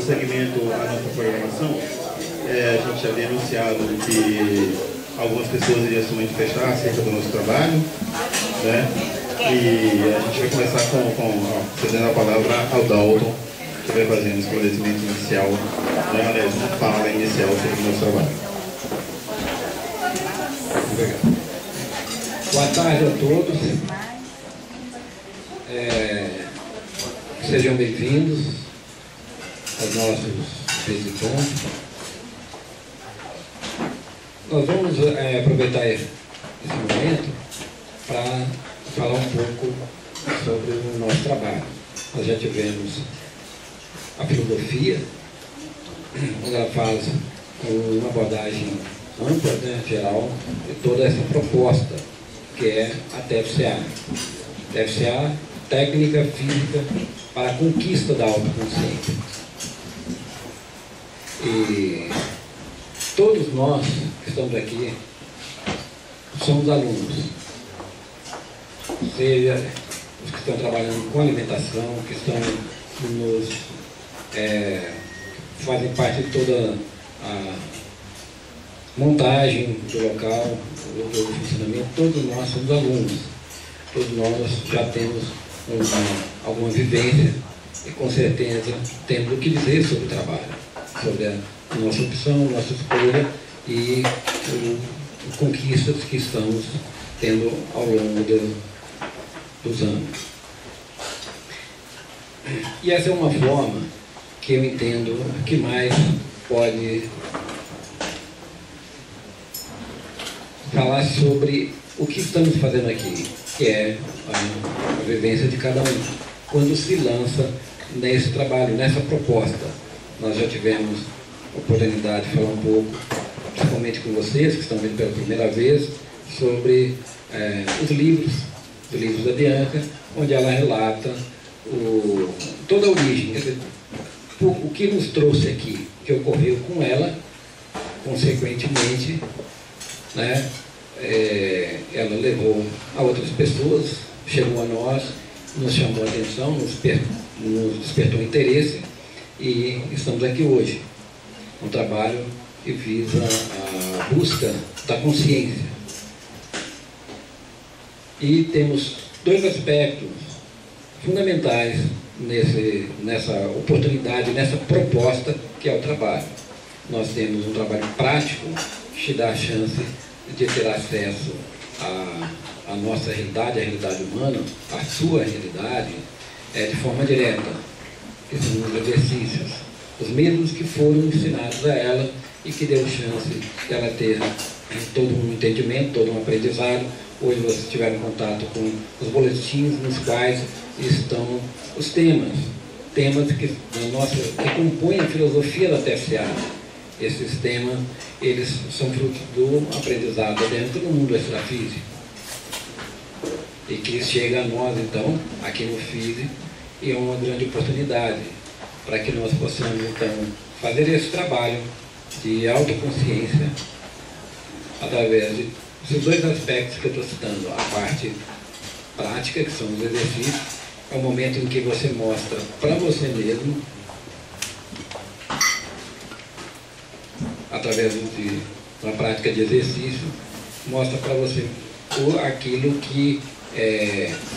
prosseguimento à nossa programação, a gente já havia anunciado que algumas pessoas iriam se manifestar acerca do nosso trabalho, né? E a gente vai começar cedendo a palavra ao Dalton, que vai fazer um esclarecimento inicial, né? Aliás, uma fala inicial sobre o nosso trabalho. Obrigado. Boa tarde a todos. Sejam bem-vindos aos nossos visitantes. Nós vamos aproveitar esse momento para falar um pouco sobre o nosso trabalho. Nós já tivemos a filosofia, onde ela faz uma abordagem ampla, né, geral, de toda essa proposta, que é a TFCA. TFCA, Técnica Física para a Conquista da Autoconsciência. E todos nós que estamos aqui somos alunos, seja os que estão trabalhando com alimentação, que estão fazem parte de toda a montagem do local, do funcionamento. Todos nós somos alunos, todos nós já temos alguma vivência e com certeza temos o que dizer sobre o trabalho, sobre a nossa opção, nossa escolha e as conquistas que estamos tendo ao longo dos anos. E essa é uma forma que eu entendo que mais pode falar sobre o que estamos fazendo aqui, que é a vivência de cada um, quando se lança nesse trabalho, nessa proposta. Nós já tivemos a oportunidade de falar um pouco, principalmente com vocês, que estão vendo pela primeira vez, sobre os livros da Bianca, onde ela relata toda a origem, quer dizer, o que nos trouxe aqui, que ocorreu com ela, consequentemente, né, ela levou a outras pessoas, chegou a nós, nos chamou a atenção, nos despertou interesse e estamos aqui hoje. Um trabalho que visa a busca da consciência. E temos dois aspectos fundamentais nessa oportunidade, nessa proposta que é o trabalho. Nós temos um trabalho prático que te dá a chance de ter acesso à nossa realidade, à realidade humana, à sua realidade, de forma direta, que são os exercícios, os mesmos que foram ensinados a ela e que deu chance de ela ter todo um entendimento, todo um aprendizado. Hoje vocês tiveram contato com os boletins nos quais estão os temas que compõem a filosofia da TFCA. Esses temas, eles são frutos do aprendizado dentro do mundo extrafísico e que chega a nós, então, aqui no FISE, e é uma grande oportunidade para que nós possamos, então, fazer esse trabalho de autoconsciência através desses dois aspectos que eu estou citando. A parte prática, que são os exercícios, é o momento em que você mostra para você mesmo, através de uma prática de exercício, mostra para você aquilo que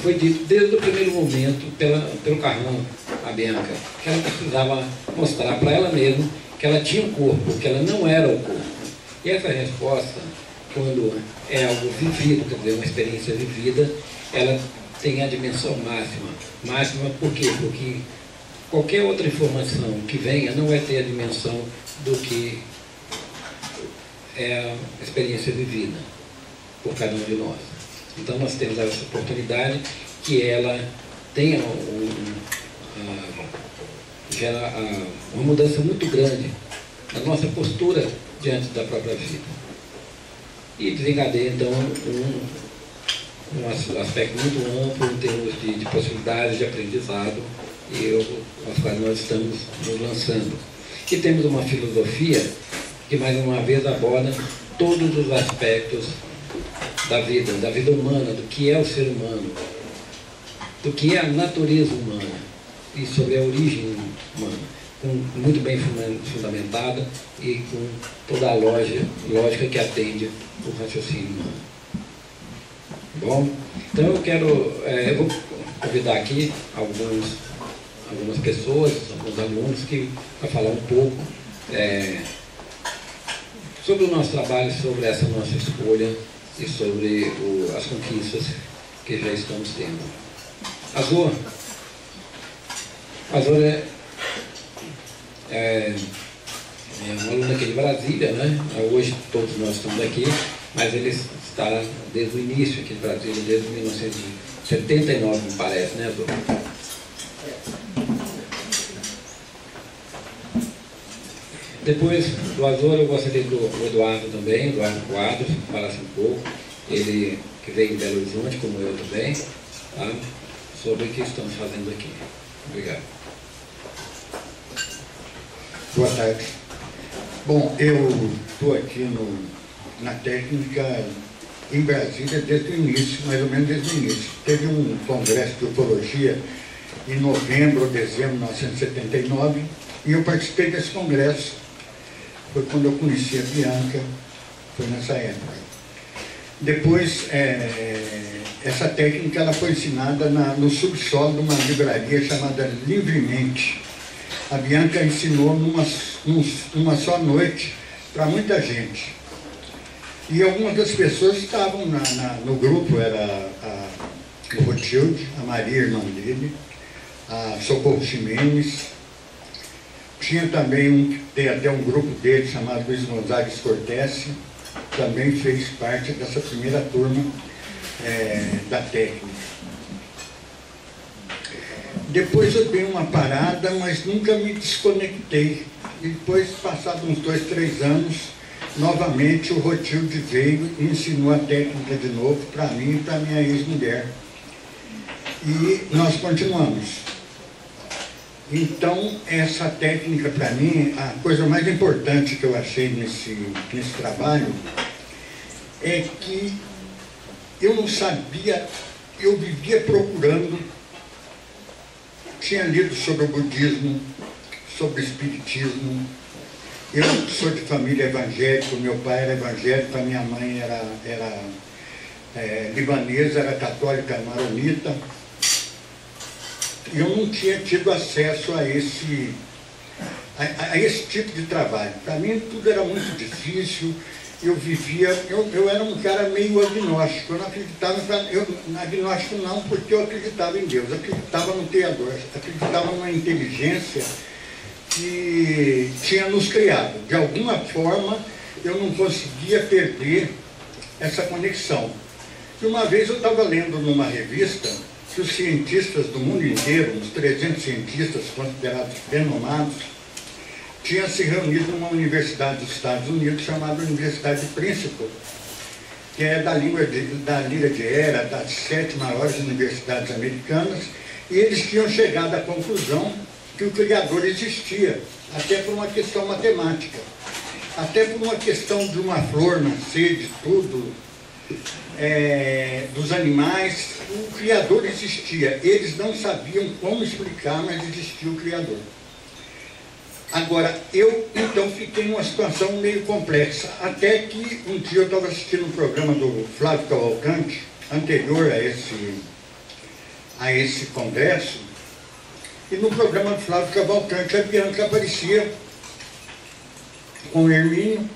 foi dito desde o primeiro momento pelo Carrão, a Bianca, que ela precisava mostrar para ela mesma que ela tinha um corpo, que ela não era o corpo. E essa resposta, quando é algo vivido, quer dizer, uma experiência vivida, ela tem a dimensão máxima. Máxima por quê? Porque qualquer outra informação que venha não vai ter a dimensão do que é a experiência vivida por cada um de nós. Então nós temos essa oportunidade que ela tenha gera uma mudança muito grande na nossa postura diante da própria vida. E desencadeia então um aspecto muito amplo em termos de possibilidades de aprendizado aos quais nós estamos nos lançando. E temos uma filosofia que mais uma vez aborda todos os aspectos da vida humana, do que é o ser humano, do que é a natureza humana e sobre a origem humana. muito bem fundamentada e com toda a lógica que atende o raciocínio humano. Bom, então eu vou convidar aqui algumas pessoas, alguns alunos para falar um pouco sobre o nosso trabalho, sobre essa nossa escolha e sobre as conquistas que já estamos tendo. Azor é uma aluna aqui de Brasília, né? Hoje todos nós estamos aqui, mas ele está desde o início aqui de Brasília, desde 1979, me parece, né, Azor? Depois do Azor, eu gostaria do Eduardo também, Eduardo Quadros, falasse um pouco, ele que veio em Belo Horizonte, como eu também, tá? Sobre o que estamos fazendo aqui. Obrigado. Boa tarde. Bom, eu estou aqui na técnica em Brasília desde o início, mais ou menos desde o início. Teve um congresso de ufologia em novembro ou dezembro de 1979 e eu participei desse congresso. Foi quando eu conheci a Bianca, foi nessa época. Depois, essa técnica ela foi ensinada no subsolo de uma livraria chamada Livremente. A Bianca ensinou numa só noite para muita gente. E algumas das pessoas estavam no grupo, era o Rothschild, a Maria, irmã dele, a Socorro Ximenes. Tinha também tem até um grupo dele chamado Luiz Gonzalez Cortese, também fez parte dessa primeira turma da técnica. Depois eu dei uma parada, mas nunca me desconectei. E depois, passados uns 2, 3 anos, novamente o Rothschild veio e ensinou a técnica de novo para mim e para minha ex-mulher. E nós continuamos. Então, essa técnica para mim, a coisa mais importante que eu achei nesse trabalho é que eu não sabia, eu vivia procurando. Tinha lido sobre o budismo, sobre o espiritismo. Eu sou de família evangélica, meu pai era evangélico, a minha mãe era libanesa, era católica maronita. E eu não tinha tido acesso a esse tipo de trabalho. Para mim tudo era muito difícil. Eu era um cara meio agnóstico, eu não acreditava, agnóstico não, porque eu acreditava em Deus, acreditava no Criador, acreditava numa inteligência que tinha nos criado. De alguma forma, eu não conseguia perder essa conexão. E uma vez eu estava lendo numa revista que os cientistas do mundo inteiro, uns 300 cientistas considerados renomados, tinha se reunido numa universidade dos Estados Unidos chamada Universidade de Princeton, que é da Lira de Era, das 7 maiores universidades americanas, e eles tinham chegado à conclusão que o Criador existia, até por uma questão matemática, até por uma questão de uma flor nascer, de tudo, dos animais, o Criador existia. Eles não sabiam como explicar, mas existia o Criador. Agora, eu então fiquei numa situação meio complexa, até que um dia eu estava assistindo um programa do Flávio Cavalcante, anterior a esse congresso, e no programa do Flávio Cavalcante a Bianca aparecia com o Hermínio,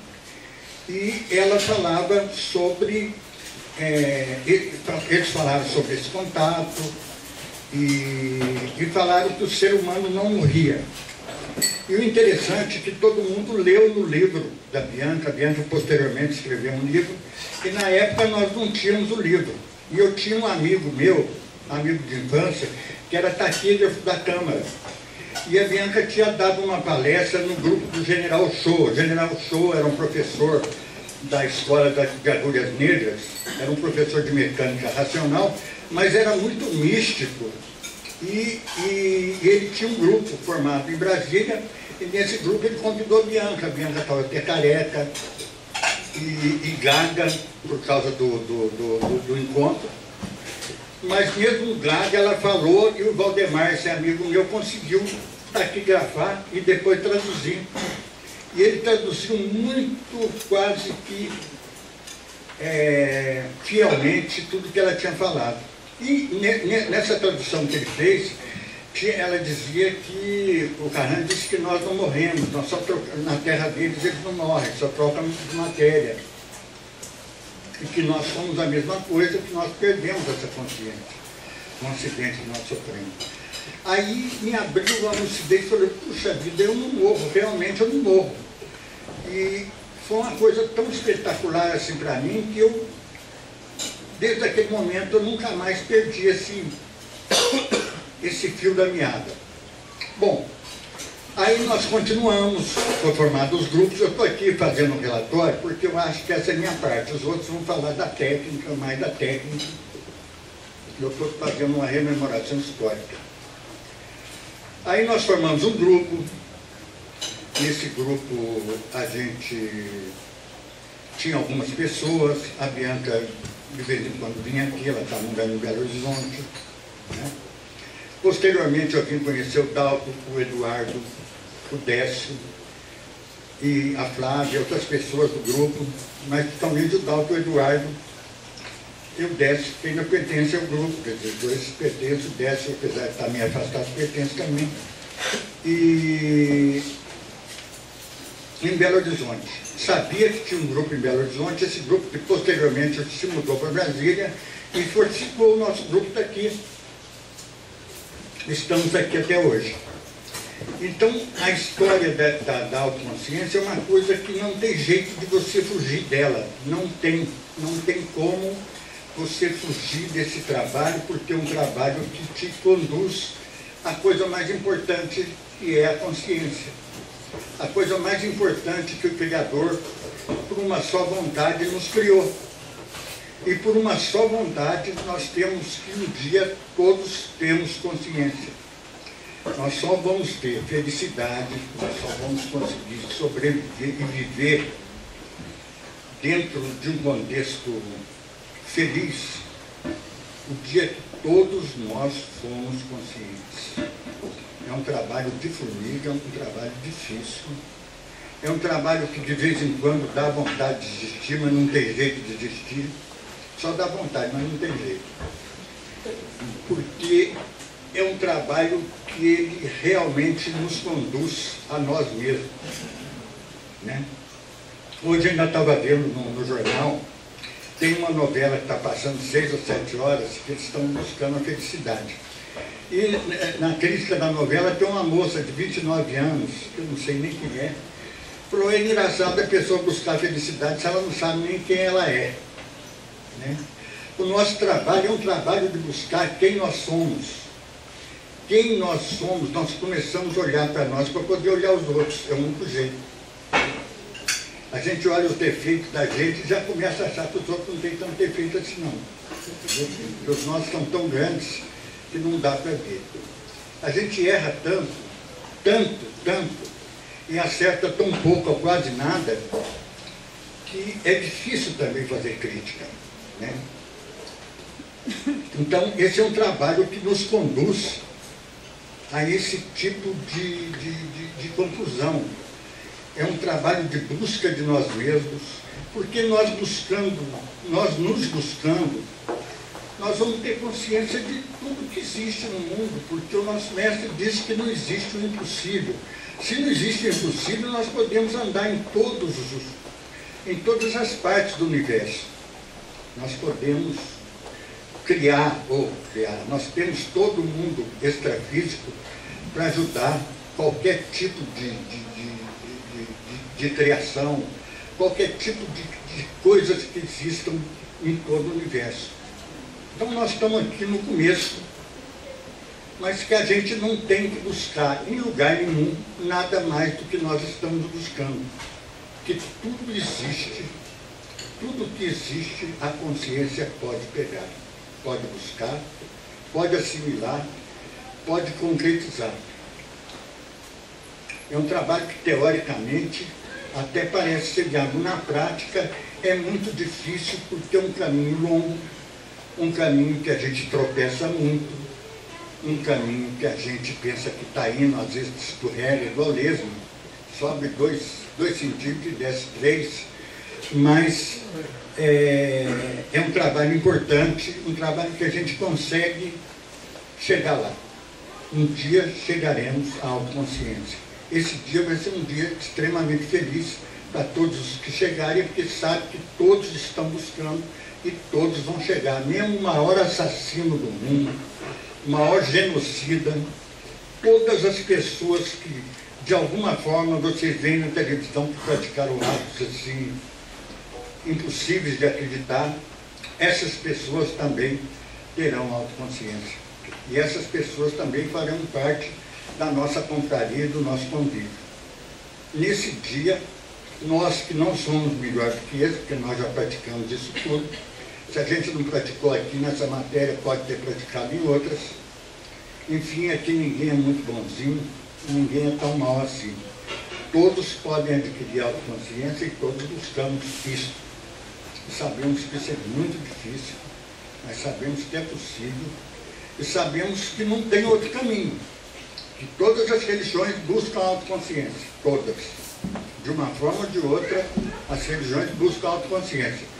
e ela falava sobre, eles falaram sobre esse contato, e falaram que o ser humano não morria. E o interessante é que todo mundo leu no livro da Bianca. A Bianca posteriormente escreveu um livro, e na época nós não tínhamos o livro. E eu tinha um amigo meu, amigo de infância, que era taquígrafo da Câmara. E a Bianca tinha dado uma palestra no grupo do General Shoa. O General Shoa era um professor da Escola de Agulhas Negras, era um professor de mecânica racional, mas era muito místico. E ele tinha um grupo formado em Brasília, e nesse grupo ele convidou a Bianca. A Bianca estava até careca e gaga por causa do encontro. Mas mesmo gaga ela falou, e o Valdemar, esse amigo meu, conseguiu taquigrafar e depois traduzir. E ele traduziu muito, quase que fielmente, tudo que ela tinha falado. E nessa tradução que ele fez, ela dizia que, o Carran disse que nós não morremos, nós só trocamos, na terra deles eles não morrem, só trocam de matéria. E que nós somos a mesma coisa, que nós perdemos essa consciência, um acidente que nós sofremos. Aí me abriu a lucidez e falei, puxa vida, eu não morro, realmente eu não morro. E foi uma coisa tão espetacular assim para mim, que eu, desde aquele momento, eu nunca mais perdi esse fio da meada. Bom, aí nós continuamos, foi formado os grupos, eu estou aqui fazendo um relatório, porque eu acho que essa é a minha parte, os outros vão falar da técnica, mais da técnica, eu estou fazendo uma rememoração histórica. Aí nós formamos um grupo, nesse grupo a gente tinha algumas pessoas, a Bianca de vez em quando vinha aqui, ela estava morando em Belo Horizonte, né? Posteriormente eu vim conhecer o Dalto, o Eduardo, o Décio e a Flávia, outras pessoas do grupo, mas principalmente o Dalto e o Eduardo. E o Décio, que ainda pertence ao grupo, quer dizer, dois pertencem, o Décio, apesar de estar meio afastado, pertence também. E em Belo Horizonte. Sabia que tinha um grupo em Belo Horizonte, esse grupo que posteriormente se mudou para Brasília e fortificou o nosso grupo daqui. Estamos aqui até hoje. Então, a história da autoconsciência é uma coisa que não tem jeito de você fugir dela. Não tem como você fugir desse trabalho, porque é um trabalho que te conduz à coisa mais importante, que é a consciência. A coisa mais importante que o Criador, por uma só vontade, nos criou. E por uma só vontade, nós temos que um dia todos temos consciência. Nós só vamos ter felicidade, nós só vamos conseguir sobreviver e viver dentro de um contexto feliz o dia que todos nós somos conscientes. É um trabalho de formiga, é um trabalho difícil. É um trabalho que de vez em quando dá vontade de desistir, mas não tem jeito de desistir. Só dá vontade, mas não tem jeito. Porque é um trabalho que ele realmente nos conduz a nós mesmos, né? Hoje eu ainda estava vendo no jornal, tem uma novela que está passando 6 ou 7 horas, que eles estão buscando a felicidade. E na crítica da novela tem uma moça de 29 anos, que eu não sei nem quem é, falou, é engraçado a pessoa buscar a felicidade se ela não sabe nem quem ela é, né? O nosso trabalho é um trabalho de buscar quem nós somos. Quem nós somos, nós começamos a olhar para nós para poder olhar os outros, é o único jeito. A gente olha os defeitos da gente e já começa a achar que os outros não têm tanto defeito assim não. Porque os nossos são tão grandes que não dá para ver. A gente erra tanto, e acerta tão pouco ou quase nada, que é difícil também fazer crítica, né? Então, esse é um trabalho que nos conduz a esse tipo de conclusão. É um trabalho de busca de nós mesmos, porque nós nos buscando, nós vamos ter consciência de tudo que existe no mundo, porque o nosso mestre disse que não existe o impossível. Se não existe o impossível, nós podemos andar em todas as partes do universo. Nós podemos criar. Nós temos todo o mundo extrafísico para ajudar qualquer tipo de criação, qualquer tipo de coisas que existam em todo o universo. Então nós estamos aqui no começo, mas que a gente não tem que buscar em lugar nenhum nada mais do que nós estamos buscando. Que tudo existe, tudo que existe, a consciência pode pegar, pode buscar, pode assimilar, pode concretizar. É um trabalho que, teoricamente, até parece ser viável. Na prática, é muito difícil, porque é um caminho longo, um caminho que a gente tropeça muito, um caminho que a gente pensa que está indo, às vezes escorrega, igual lesma, sobe 2 centímetros e desce 3, mas é um trabalho importante, um trabalho que a gente consegue chegar lá. Um dia chegaremos à autoconsciência. Esse dia vai ser um dia extremamente feliz para todos os que chegarem, porque sabe que todos estão buscando e todos vão chegar. Mesmo o maior assassino do mundo, o maior genocida, todas as pessoas que, de alguma forma, vocês veem na televisão que praticaram atos assim, impossíveis de acreditar, essas pessoas também terão autoconsciência. E essas pessoas também farão parte da nossa confraria, do nosso convívio. Nesse dia, nós que não somos melhores que eles, porque nós já praticamos isso tudo, se a gente não praticou aqui nessa matéria, pode ter praticado em outras. Enfim, aqui ninguém é muito bonzinho, ninguém é tão mal assim. Todos podem adquirir autoconsciência e todos buscamos isso. E sabemos que isso é muito difícil, mas sabemos que é possível e sabemos que não tem outro caminho. Que todas as religiões buscam autoconsciência, todas. De uma forma ou de outra, as religiões buscam autoconsciência.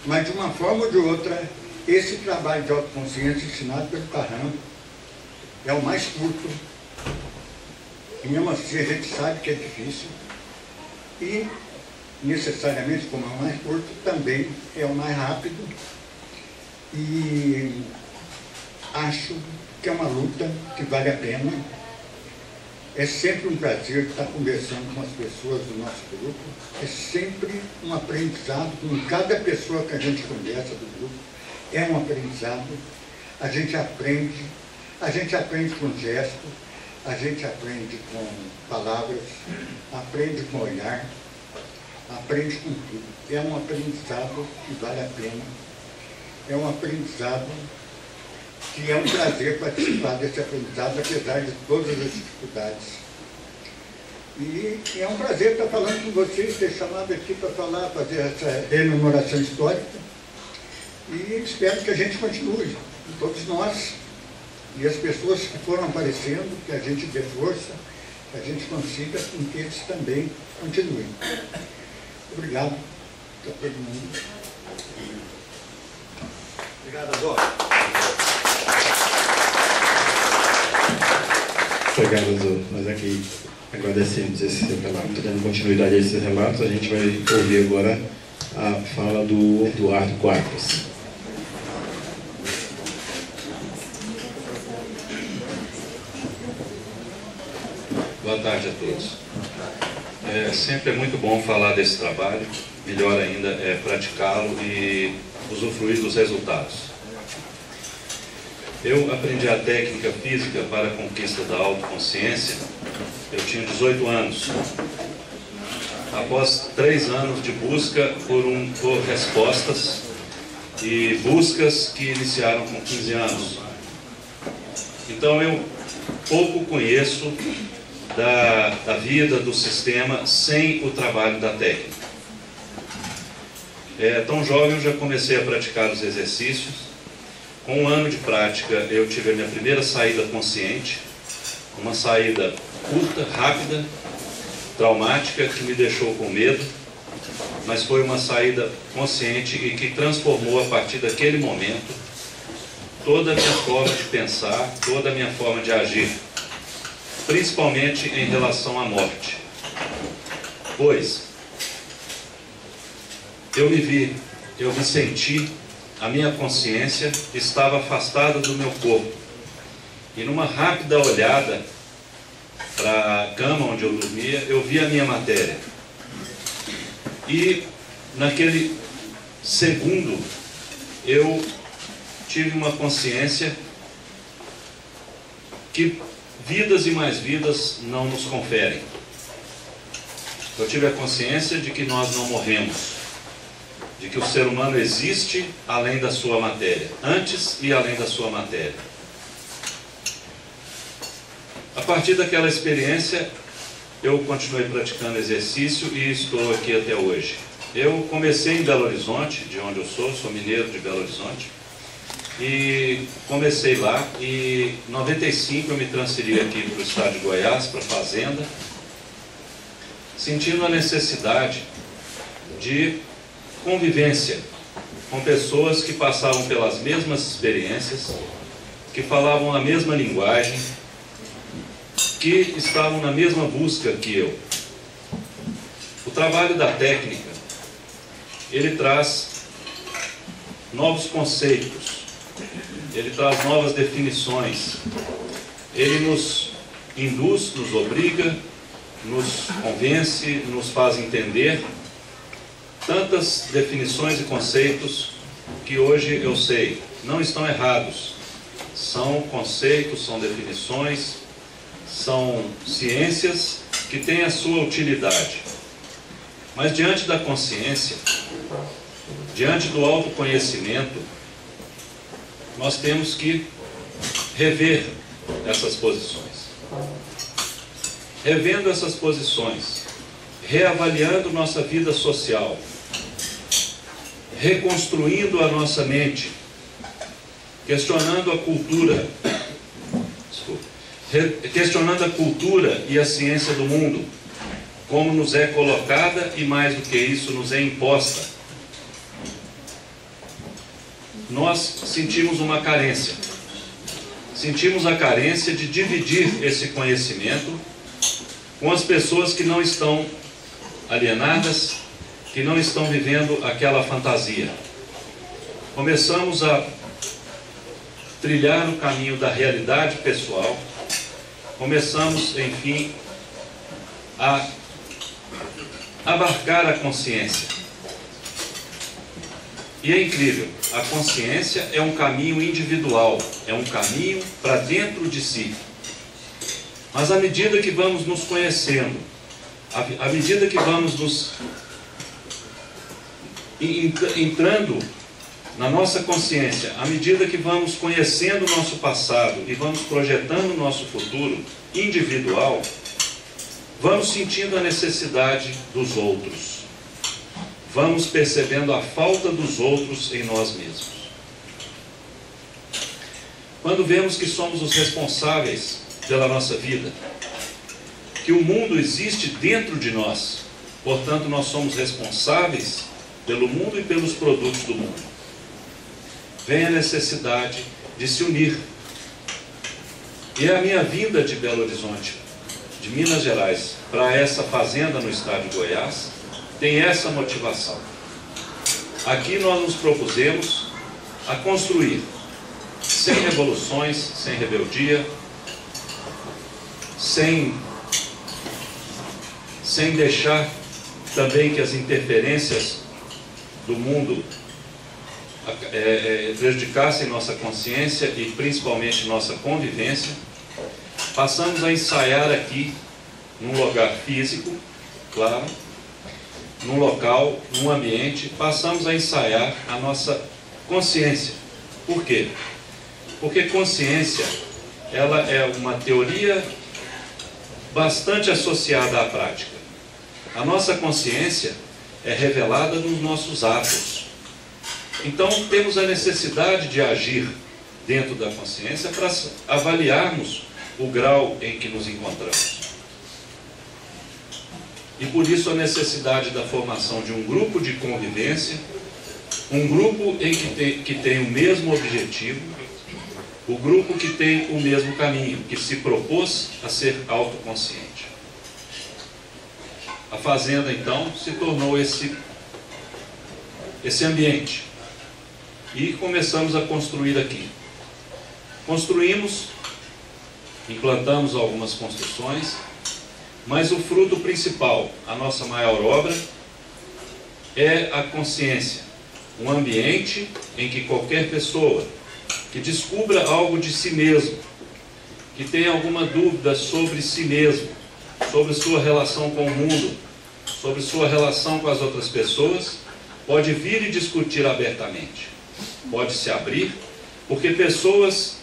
Mas de uma forma ou de outra, esse trabalho de autoconsciência ensinado pelo Carrão é o mais curto. E mesmo assim a gente sabe que é difícil. E, necessariamente, como é o mais curto, também é o mais rápido. E acho que é uma luta que vale a pena. É sempre um prazer estar conversando com as pessoas do nosso grupo. É sempre um aprendizado com cada pessoa que a gente conversa do grupo. É um aprendizado. A gente aprende com gesto, a gente aprende com palavras, aprende com olhar, aprende com tudo. É um aprendizado que vale a pena. É um aprendizado que é um prazer participar desse aprendizado, apesar de todas as dificuldades. E é um prazer estar falando com vocês, ter chamado aqui para falar, fazer essa rememoração histórica. E espero que a gente continue, todos nós, e as pessoas que foram aparecendo, que a gente dê força, que a gente consiga com que eles também continuem. Obrigado a todo mundo. Obrigado, Adô. Obrigado, Azul. Nós aqui agradecemos esse relato, dando continuidade a esses relatos. A gente vai ouvir agora a fala do Eduardo Quadros. Boa tarde a todos. Sempre é muito bom falar desse trabalho, melhor ainda é praticá-lo e usufruir dos resultados. Eu aprendi a técnica física para a conquista da autoconsciência, eu tinha 18 anos. Após 3 anos de busca por respostas e buscas que iniciaram com 15 anos. Então eu pouco conheço da vida, do sistema, sem o trabalho da técnica. Tão jovem eu já comecei a praticar os exercícios. Com 1 ano de prática eu tive a minha primeira saída consciente, uma saída curta, rápida, traumática, que me deixou com medo, mas foi uma saída consciente e que transformou a partir daquele momento toda a minha forma de pensar, toda a minha forma de agir, principalmente em relação à morte. Pois eu me senti, a minha consciência estava afastada do meu corpo. E numa rápida olhada para a cama onde eu dormia, eu vi a minha matéria. E naquele segundo, eu tive uma consciência que vidas e mais vidas não nos conferem. Eu tive a consciência de que nós não morremos, de que o ser humano existe além da sua matéria, antes e além da sua matéria. A partir daquela experiência, eu continuei praticando exercício e estou aqui até hoje. Eu comecei em Belo Horizonte, de onde eu sou mineiro de Belo Horizonte, e comecei lá, e em 95 eu me transferi aqui para o estado de Goiás, para a fazenda, sentindo a necessidade de convivência com pessoas que passavam pelas mesmas experiências, que falavam a mesma linguagem, que estavam na mesma busca que eu. O trabalho da técnica, ele traz novos conceitos, ele traz novas definições, ele nos induz, nos obriga, nos convence, nos faz entender tantas definições e conceitos que hoje eu sei, não estão errados. São conceitos, são definições, são ciências que têm a sua utilidade. Mas diante da consciência, diante do autoconhecimento, nós temos que rever essas posições. Revendo essas posições, reavaliando nossa vida social, reconstruindo a nossa mente, questionando a cultura, questionando a cultura e a ciência do mundo, como nos é colocada e, mais do que isso, nos é imposta. Nós sentimos uma carência. Sentimos a carência de dividir esse conhecimento com as pessoas que não estão alienadas, que não estão vivendo aquela fantasia. Começamos a trilhar o caminho da realidade pessoal, começamos, enfim, a abarcar a consciência. E é incrível, a consciência é um caminho individual, é um caminho para dentro de si. Mas à medida que vamos nos conhecendo, à medida que vamos nos entrando na nossa consciência, à medida que vamos conhecendo o nosso passado e vamos projetando o nosso futuro individual, vamos sentindo a necessidade dos outros. Vamos percebendo a falta dos outros em nós mesmos. Quando vemos que somos os responsáveis pela nossa vida, que o mundo existe dentro de nós, portanto nós somos responsáveis pelo mundo e pelos produtos do mundo, vem a necessidade de se unir. E a minha vinda de Belo Horizonte, de Minas Gerais, para essa fazenda no estado de Goiás, tem essa motivação. Aqui nós nos propusemos a construir, sem revoluções, sem rebeldia, sem deixar também que as interferências do mundo prejudicassem nossa consciência e principalmente nossa convivência. Passamos a ensaiar aqui, num lugar físico, claro, num local, num ambiente, passamos a ensaiar a nossa consciência. Por quê? Porque consciência, ela é uma teoria bastante associada à prática. A nossa consciência é revelada nos nossos atos. Então, temos a necessidade de agir dentro da consciência para avaliarmos o grau em que nos encontramos. E por isso a necessidade da formação de um grupo de convivência, um grupo que tem o mesmo objetivo, o grupo que tem o mesmo caminho, que se propôs a ser autoconsciente. A fazenda, então, se tornou esse ambiente. E começamos a construir aqui. Construímos, implantamos algumas construções, mas o fruto principal, a nossa maior obra, é a consciência. Um ambiente em que qualquer pessoa que descubra algo de si mesmo, que tenha alguma dúvida sobre si mesmo, sobre sua relação com o mundo, sobre sua relação com as outras pessoas, pode vir e discutir abertamente. Pode se abrir, porque pessoas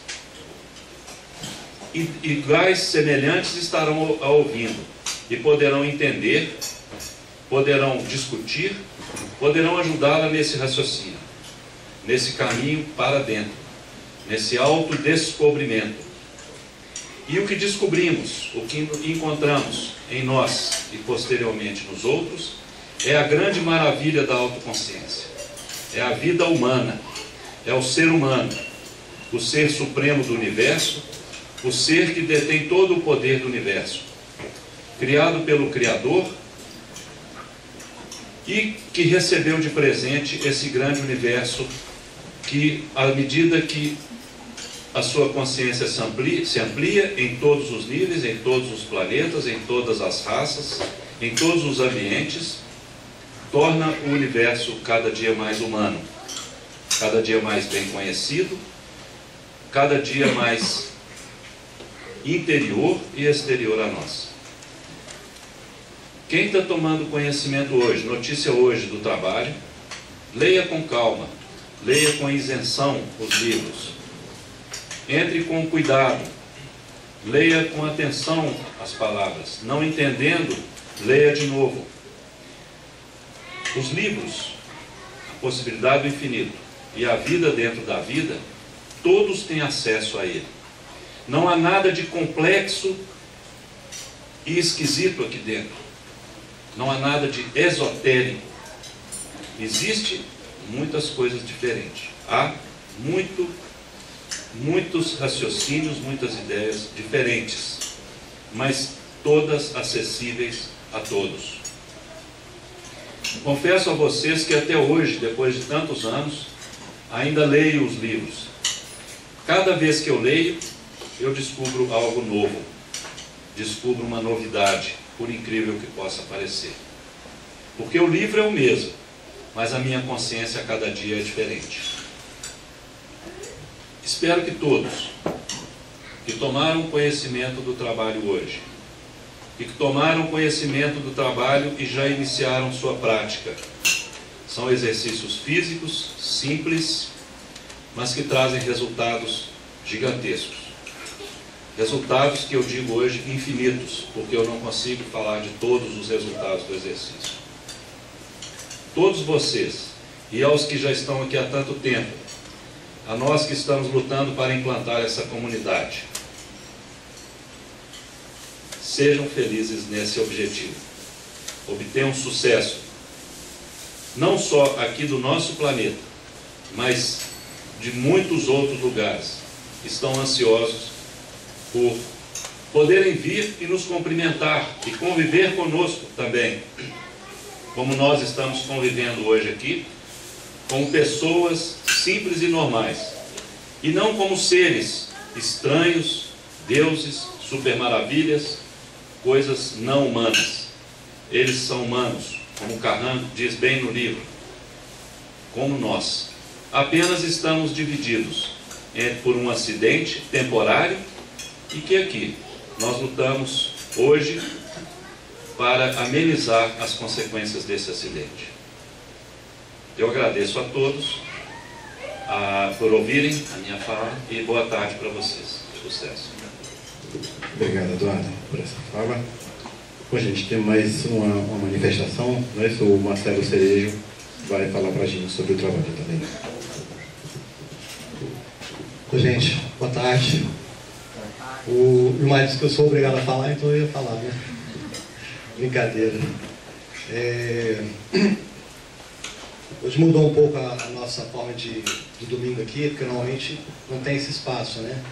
iguais, semelhantes, estarão ouvindo e poderão entender, poderão discutir, poderão ajudá-la nesse raciocínio, nesse caminho para dentro, nesse autodescobrimento. E o que descobrimos, o que encontramos em nós e posteriormente nos outros, é a grande maravilha da autoconsciência. É a vida humana, é o ser humano, o ser supremo do universo, o ser que detém todo o poder do universo, criado pelo Criador e que recebeu de presente esse grande universo que, à medida que a sua consciência se amplia em todos os níveis, em todos os planetas, em todas as raças, em todos os ambientes, torna o universo cada dia mais humano, cada dia mais bem conhecido, cada dia mais interior e exterior a nós. Quem está tomando conhecimento hoje, notícia hoje do trabalho, leia com calma, leia com isenção os livros, entre com cuidado, leia com atenção as palavras, não entendendo, leia de novo. Os livros, a possibilidade do infinito e a vida dentro da vida, todos têm acesso a ele. Não há nada de complexo e esquisito aqui dentro. Não há nada de esotérico. Existe muitas coisas diferentes. Há muitos raciocínios, muitas ideias diferentes, mas todas acessíveis a todos. Confesso a vocês que até hoje, depois de tantos anos, ainda leio os livros. Cada vez que eu leio, eu descubro algo novo, descubro uma novidade, por incrível que possa parecer. Porque o livro é o mesmo, mas a minha consciência a cada dia é diferente. Espero que todos que tomaram conhecimento do trabalho hoje, e que tomaram conhecimento do trabalho e já iniciaram sua prática, são exercícios físicos, simples, mas que trazem resultados gigantescos. Resultados que eu digo hoje infinitos, porque eu não consigo falar de todos os resultados do exercício. Todos vocês, e aos que já estão aqui há tanto tempo, a nós que estamos lutando para implantar essa comunidade, sejam felizes nesse objetivo. Obtenham sucesso, não só aqui do nosso planeta, mas de muitos outros lugares que estão ansiosos por poderem vir e nos cumprimentar e conviver conosco também, como nós estamos convivendo hoje aqui, como pessoas simples e normais, e não como seres estranhos, deuses, supermaravilhas, coisas não humanas. Eles são humanos, como Carran diz bem no livro, como nós. Apenas estamos divididos por um acidente temporário e que aqui nós lutamos hoje para amenizar as consequências desse acidente. Eu agradeço a todos por ouvirem a minha fala e boa tarde para vocês. Sucesso. Obrigado, Eduardo, por essa fala. Bom, gente, tem mais uma manifestação, né? O Marcelo Cerejo vai falar para a gente sobre o trabalho também. Oi, gente, boa tarde. O Ilmar disse que eu sou obrigado a falar, então eu ia falar, né? Brincadeira. Hoje mudou um pouco a nossa forma de domingo aqui, porque normalmente não tem esse espaço, né?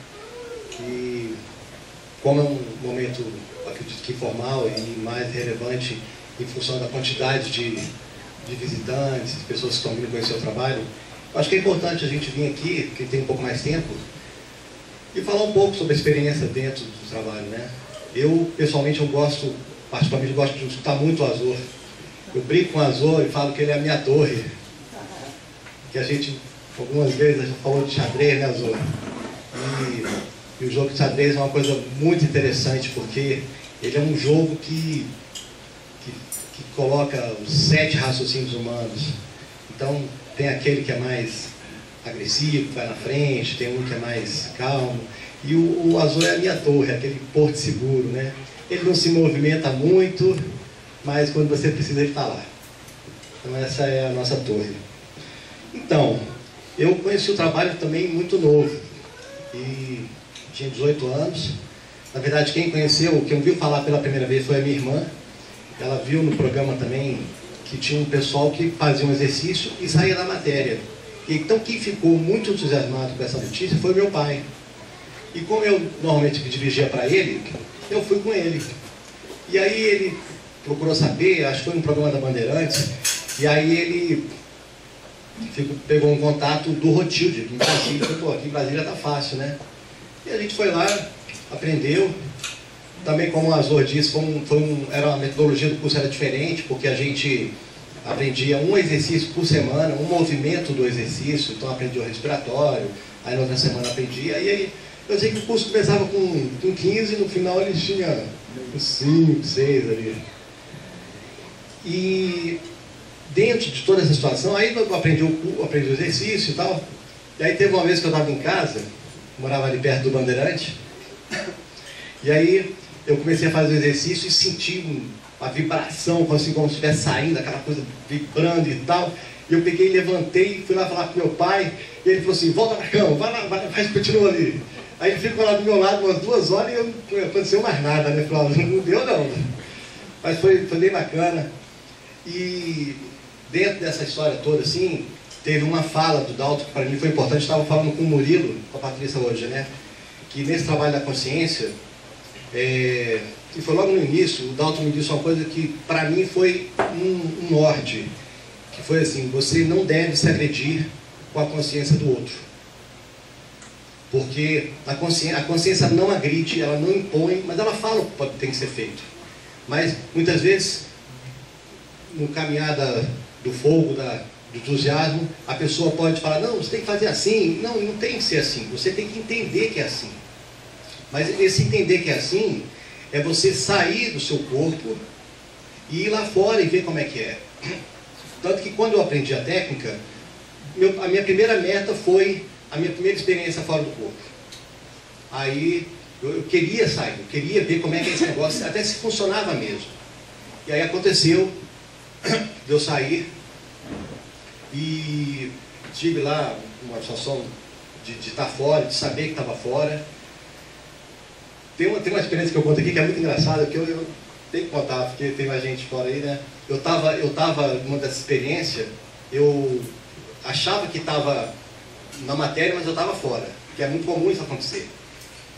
E como é um momento, acredito que informal e mais relevante em função da quantidade de visitantes, de pessoas que estão vindo conhecer o trabalho, eu acho que é importante a gente vir aqui, que tem um pouco mais tempo, e falar um pouco sobre a experiência dentro do trabalho, né? Eu, pessoalmente, particularmente gosto de escutar muito o Azor. Eu brinco com o Azor e falo que ele é a minha torre. Que a gente, algumas vezes, já falou de xadrez, né, Azor? E o jogo de xadrez é uma coisa muito interessante, porque ele é um jogo que coloca os 7 raciocínios humanos. Então, tem aquele que é mais agressivo, que vai na frente, tem um que é mais calmo. E o Azor é a minha torre, aquele porto seguro, né? Ele não se movimenta muito, mas quando você precisa, ele está lá. Então, essa é a nossa torre. Então, eu conheci o trabalho também muito novo. e tinha 18 anos. Na verdade, quem ouviu falar pela primeira vez foi a minha irmã. Ela viu no programa também que tinha um pessoal que fazia um exercício e saía da matéria. Então, quem ficou muito entusiasmado com essa notícia foi meu pai. E como eu normalmente dirigia para ele, eu fui com ele. E aí ele procurou saber, acho que foi no programa da Bandeirantes, e aí ele pegou um contato do Rotilde, aqui em Brasília. Falei, pô, aqui em Brasília tá fácil, né? E a gente foi lá, aprendeu. Também, como a Azor disse, era uma metodologia do curso era diferente, porque a gente aprendia um exercício por semana, um movimento do exercício. Então aprendia o respiratório, aí na outra semana aprendia. E aí eu sei que o curso começava com 15 e no final eles tinham 5, 6 ali. E dentro de toda essa situação, aí eu aprendi o exercício e tal. E aí teve uma vez que eu estava em casa, morava ali perto do Bandeirante, e aí eu comecei a fazer o exercício e senti uma vibração, assim, como se estivesse saindo, aquela coisa vibrando e tal. E eu peguei, levantei, fui lá falar com meu pai, e ele falou assim, volta pra cama, vai lá, continua ali. Aí ele ficou lá do meu lado umas 2 horas e não aconteceu mais nada, né? Falei, não deu não. Mas foi bem bacana. E dentro dessa história toda, assim, teve uma fala do Dalton que para mim foi importante. Estava falando com o Murilo, com a Patrícia hoje, né? Que nesse trabalho da consciência, e foi logo no início, o Dalton me disse uma coisa que para mim foi um norte, que foi assim, você não deve se agredir com a consciência do outro. Porque a consciência não agride, ela não impõe, mas ela fala o que tem que ser feito. Mas, muitas vezes, no caminhar do fogo, do entusiasmo, a pessoa pode falar, não, você tem que fazer assim. Não, não tem que ser assim, você tem que entender que é assim. Mas esse entender que é assim, é você sair do seu corpo e ir lá fora e ver como é que é. Tanto que quando eu aprendi a técnica, a minha primeira meta foi a minha primeira experiência fora do corpo. Aí eu queria sair, eu queria ver como é que é esse negócio, até se funcionava mesmo. E aí aconteceu de eu sair e tive lá uma situação de estar fora, de saber que estava fora. Tem uma experiência que eu conto aqui que é muito engraçada, que eu tenho que contar, porque tem mais gente fora aí, né? Eu tava numa dessa experiência, eu achava que estava na matéria, mas eu estava fora, que é muito comum isso acontecer.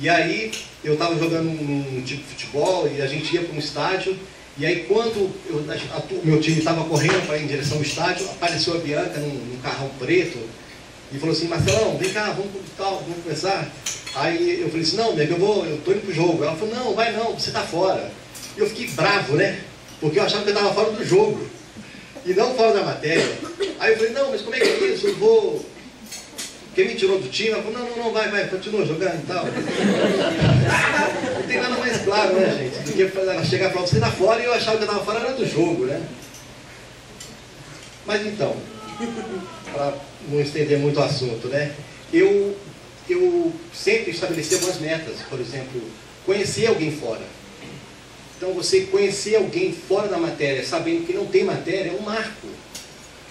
E aí eu estava jogando um tipo de futebol e a gente ia para um estádio, e aí quando o meu time estava correndo para ir em direção ao estádio, apareceu a Bianca num carrão preto e falou assim, Marcelão, vem cá, vamos começar. Aí eu falei assim, não, nega, eu tô indo pro jogo. Ela falou, não, vai não, você tá fora. E eu fiquei bravo, né? Porque eu achava que eu estava fora do jogo e não fora da matéria. Aí eu falei, não, mas como é que é isso? Eu vou... Quem me tirou do time, ela falou, não, vai, continua jogando e tal. Não tem nada mais claro, né, gente? Do que ela chegar e falar, você tá fora, e eu achava que eu estava fora era do jogo, né? Mas então, para não estender muito o assunto, né? Eu sempre estabeleci algumas metas, por exemplo, conhecer alguém fora. Então, você conhecer alguém fora da matéria, sabendo que não tem matéria, é um marco.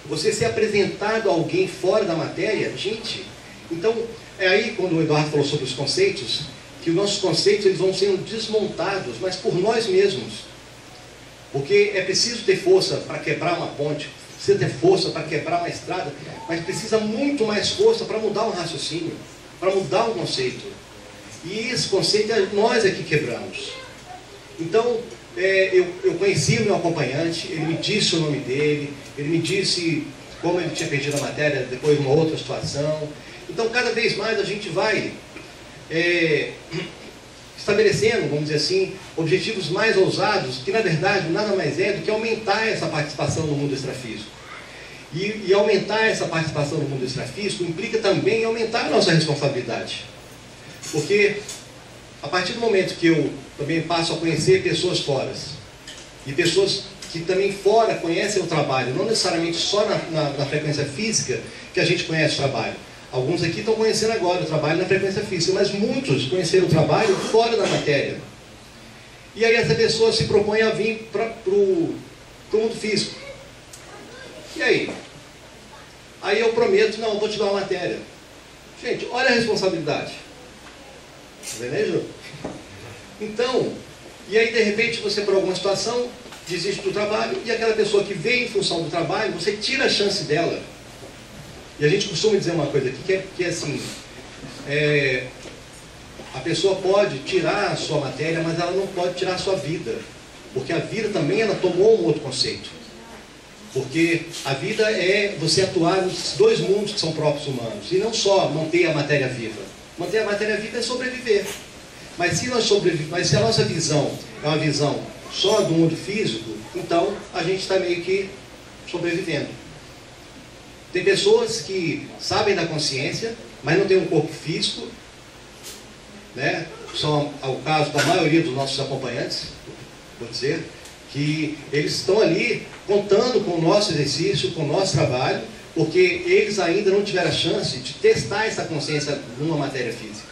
Você ser apresentado a alguém fora da matéria, gente... Então, é aí quando o Eduardo falou sobre os conceitos, que os nossos conceitos eles vão sendo desmontados, mas por nós mesmos. Porque é preciso ter força para quebrar uma ponte, precisa ter força para quebrar uma estrada, mas precisa muito mais força para mudar um raciocínio, para mudar um conceito. E esse conceito nós é que quebramos. Então, eu conheci o meu acompanhante, ele me disse o nome dele, ele me disse como ele tinha perdido a matéria depois de uma outra situação. Então, cada vez mais a gente vai estabelecendo, vamos dizer assim, objetivos mais ousados, que na verdade nada mais é do que aumentar essa participação no mundo extrafísico. E aumentar essa participação no mundo extrafísico implica também aumentar a nossa responsabilidade. Porque a partir do momento que eu também passo a conhecer pessoas fora, e pessoas que também fora conhecem o trabalho, não necessariamente só na frequência física que a gente conhece o trabalho. Alguns aqui estão conhecendo agora o trabalho na frequência física, mas muitos conheceram o trabalho fora da matéria. E aí essa pessoa se propõe a vir para o mundo físico. E aí? Aí eu prometo, não, eu vou te dar uma matéria. Gente, olha a responsabilidade. Entendeu? Então, e aí de repente você por alguma situação desiste do trabalho e aquela pessoa que veio em função do trabalho, você tira a chance dela. E a gente costuma dizer uma coisa aqui que é assim, a pessoa pode tirar a sua matéria, mas ela não pode tirar a sua vida. Porque a vida também, ela tomou um outro conceito. Porque a vida é você atuar nos dois mundos que são próprios humanos. E não só manter a matéria viva. Manter a matéria viva é sobreviver. Mas se a nossa visão é uma visão só do mundo físico, então a gente está meio que sobrevivendo. Tem pessoas que sabem da consciência, mas não têm um corpo físico, né? São o caso da maioria dos nossos acompanhantes, vou dizer, que eles estão ali contando com o nosso exercício, com o nosso trabalho, porque eles ainda não tiveram a chance de testar essa consciência numa matéria física.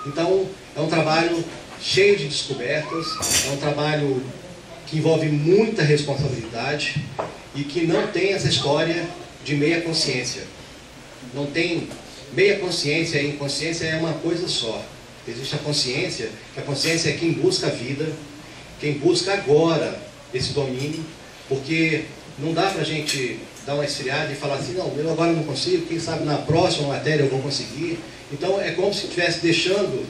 Então, é um trabalho cheio de descobertas, é um trabalho que envolve muita responsabilidade e que não tem essa história de meia consciência. Não tem meia consciência e inconsciência, é uma coisa só. Existe a consciência, que a consciência é quem busca a vida, quem busca agora esse domínio, porque não dá para a gente dar uma esfriada e falar assim, não, eu agora não consigo, quem sabe na próxima matéria eu vou conseguir. Então é como se estivesse deixando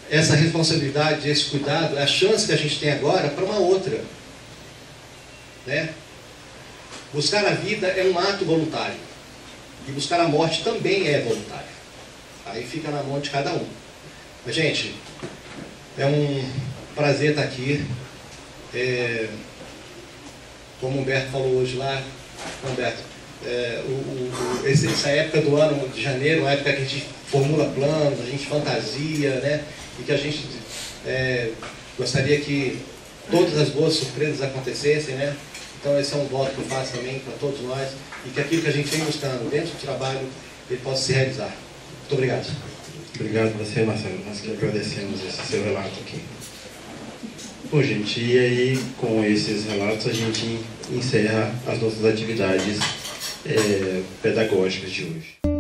essa responsabilidade, esse cuidado, a chance que a gente tem agora para uma outra, né? Buscar a vida é um ato voluntário e buscar a morte também é voluntário. Aí fica na mão de cada um. Mas, gente, é um prazer estar aqui. Como o Humberto falou hoje lá, Humberto, essa época do ano de janeiro, uma época que a gente formula planos, a gente fantasia, né? E que a gente gostaria que todas as boas surpresas acontecessem, né? Então esse é um voto que eu faço também para todos nós e que aquilo que a gente vem buscando dentro do trabalho, ele possa se realizar. Muito obrigado. Obrigado a você, Marcelo. Nós que agradecemos esse seu relato aqui. Bom, gente, e aí com esses relatos a gente encerra as nossas atividades pedagógicas de hoje.